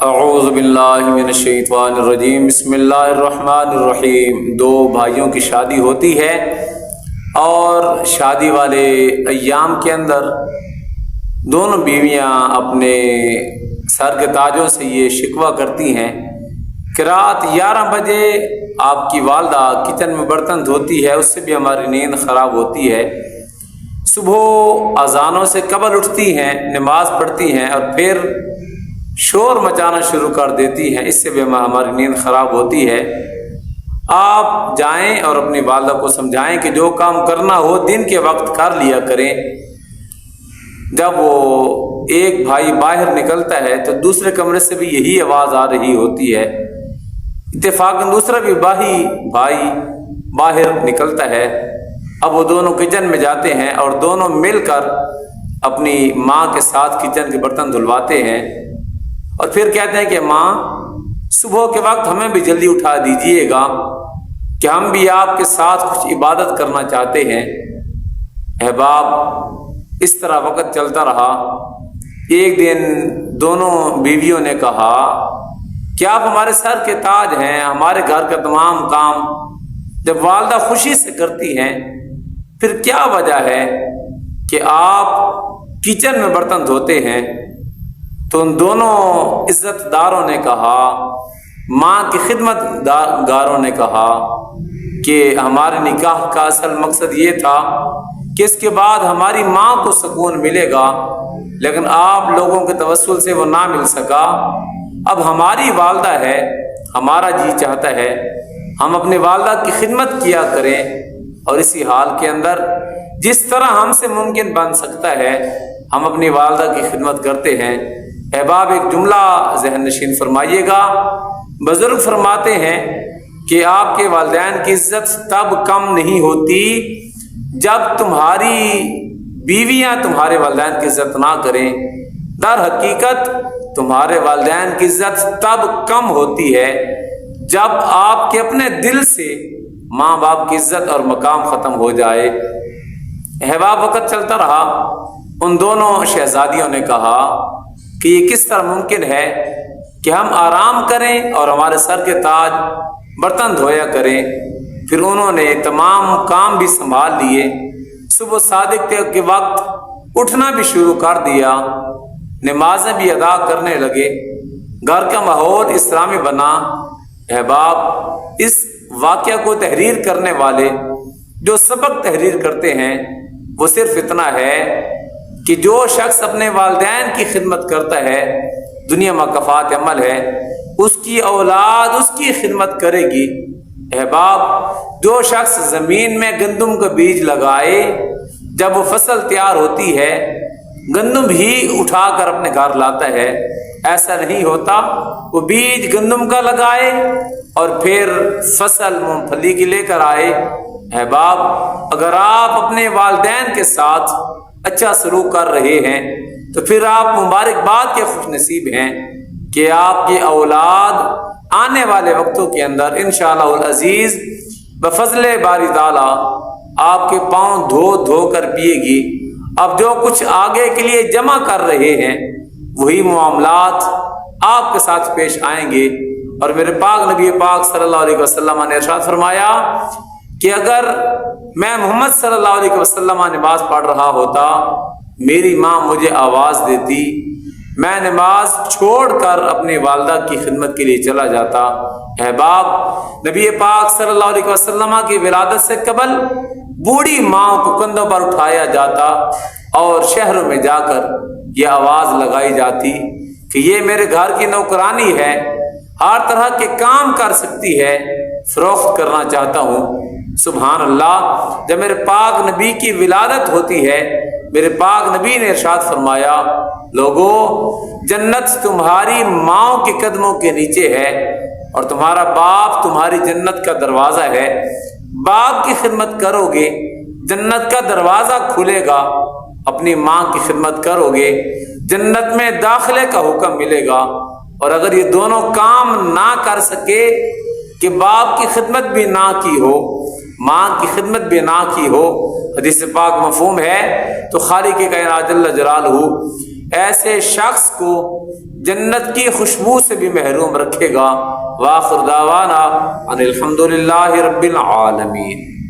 اعوذ باللہ من الشیطان الرجیم بسم اللہ الرحمن الرحیم۔ دو بھائیوں کی شادی ہوتی ہے اور شادی والے ایام کے اندر دونوں بیویاں اپنے سر کے تاجوں سے یہ شکوہ کرتی ہیں کہ رات 11 بجے آپ کی والدہ کچن میں برتن دھوتی ہے، اس سے بھی ہماری نیند خراب ہوتی ہے۔ صبح اذانوں سے قبل اٹھتی ہیں، نماز پڑھتی ہیں اور پھر شور مچانا شروع کر دیتی ہیں، اس سے بھی ہماری نیند خراب ہوتی ہے۔ آپ جائیں اور اپنی والدہ کو سمجھائیں کہ جو کام کرنا ہو دن کے وقت کر لیا کریں۔ جب وہ ایک بھائی باہر نکلتا ہے تو دوسرے کمرے سے بھی یہی آواز آ رہی ہوتی ہے۔ اتفاقاً دوسرا بھی بھائی باہر نکلتا ہے۔ اب وہ دونوں کچن میں جاتے ہیں اور دونوں مل کر اپنی ماں کے ساتھ کچن کے برتن دھلواتے ہیں اور پھر کہتے ہیں کہ ماں صبح کے وقت ہمیں بھی جلدی اٹھا دیجیے گا کہ ہم بھی آپ کے ساتھ کچھ عبادت کرنا چاہتے ہیں۔ احباب، اس طرح وقت چلتا رہا۔ ایک دن دونوں بیویوں نے کہا کہ آپ ہمارے سر کے تاج ہیں، ہمارے گھر کا تمام کام جب والدہ خوشی سے کرتی ہیں، پھر کیا وجہ ہے کہ آپ کچن میں برتن دھوتے ہیں؟ تو ان دونوں عزت داروں نے کہا، ماں کی خدمت گاروں نے کہا کہ ہمارے نکاح کا اصل مقصد یہ تھا کہ اس کے بعد ہماری ماں کو سکون ملے گا، لیکن آپ لوگوں کے توسل سے وہ نہ مل سکا۔ اب ہماری والدہ ہے، ہمارا جی چاہتا ہے ہم اپنی والدہ کی خدمت کیا کریں، اور اسی حال کے اندر جس طرح ہم سے ممکن بن سکتا ہے ہم اپنی والدہ کی خدمت کرتے ہیں۔ احباب، ایک جملہ ذہن نشین فرمائیے گا۔ بزرگ فرماتے ہیں کہ آپ کے والدین کی عزت تب کم نہیں ہوتی جب تمہاری بیویاں تمہارے والدین کی عزت نہ کریں۔ در حقیقت تمہارے والدین کی عزت تب کم ہوتی ہے جب آپ کے اپنے دل سے ماں باپ کی عزت اور مقام ختم ہو جائے۔ احباب، وقت چلتا رہا۔ ان دونوں شہزادیوں نے کہا کہ یہ کس طرح ممکن ہے کہ ہم آرام کریں اور ہمارے سر کے تاج برتن دھویا کریں۔ پھر انہوں نے تمام کام بھی سنبھال لیے، صبح صادق کے وقت اٹھنا بھی شروع کر دیا، نمازیں بھی ادا کرنے لگے، گھر کا ماحول اسلامی بنا۔ احباب، اس واقعہ کو تحریر کرنے والے جو سبق تحریر کرتے ہیں وہ صرف اتنا ہے کہ جو شخص اپنے والدین کی خدمت کرتا ہے، دنیا میں کفایت عمل ہے، اس کی اولاد اس کی خدمت کرے گی۔ احباب، جو شخص زمین میں گندم کا بیج لگائے، جب وہ فصل تیار ہوتی ہے گندم ہی اٹھا کر اپنے گھر لاتا ہے، ایسا نہیں ہوتا۔ وہ بیج گندم کا لگائے اور پھر فصل مونگ پھلی کی لے کر آئے۔ احباب، اگر آپ اپنے والدین کے ساتھ اچھا سلوک کر رہے ہیں تو پھر آپ مبارکباد کے خوش نصیب ہیں کہ آپ کی اولاد آنے والے وقتوں کے اندر انشاءاللہ العزیز بفضل باری تعالیٰ آپ کے پاؤں دھو دھو کر پیے گی۔ اب جو کچھ آگے کے لیے جمع کر رہے ہیں وہی معاملات آپ کے ساتھ پیش آئیں گے۔ اور میرے پاک نبی پاک صلی اللہ علیہ وسلم نے ارشاد فرمایا کہ اگر میں محمد صلی اللہ علیہ وسلم نماز پڑھ رہا ہوتا، میری ماں مجھے آواز دیتی، میں نماز چھوڑ کر اپنی والدہ کی خدمت کے لیے چلا جاتا۔ احباب، نبی پاک صلی اللہ علیہ وسلم کی ولادت سے قبل بوڑھی ماں کو کندھوں پر اٹھایا جاتا اور شہروں میں جا کر یہ آواز لگائی جاتی کہ یہ میرے گھر کی نوکرانی ہے، ہر طرح کے کام کر سکتی ہے، فروخت کرنا چاہتا ہوں۔ سبحان اللہ، جب میرے پاک نبی کی ولادت ہوتی ہے، میرے پاک نبی نے ارشاد فرمایا، لوگو، جنت تمہاری ماں کے قدموں کے نیچے ہے اور تمہارا باپ تمہاری جنت کا دروازہ ہے۔ باپ کی خدمت کرو گے، جنت کا دروازہ کھلے گا، اپنی ماں کی خدمت کرو گے، جنت میں داخلے کا حکم ملے گا۔ اور اگر یہ دونوں کام نہ کر سکے کہ باپ کی خدمت بھی نہ کی ہو، ماں کی خدمت بھی نہ کی ہو، حدیث پاک مفہوم ہے، تو خالق کائنات جل جلالہ ایسے شخص کو جنت کی خوشبو سے بھی محروم رکھے گا۔ وآخر دعوانا ان الحمد للہ رب العالمین۔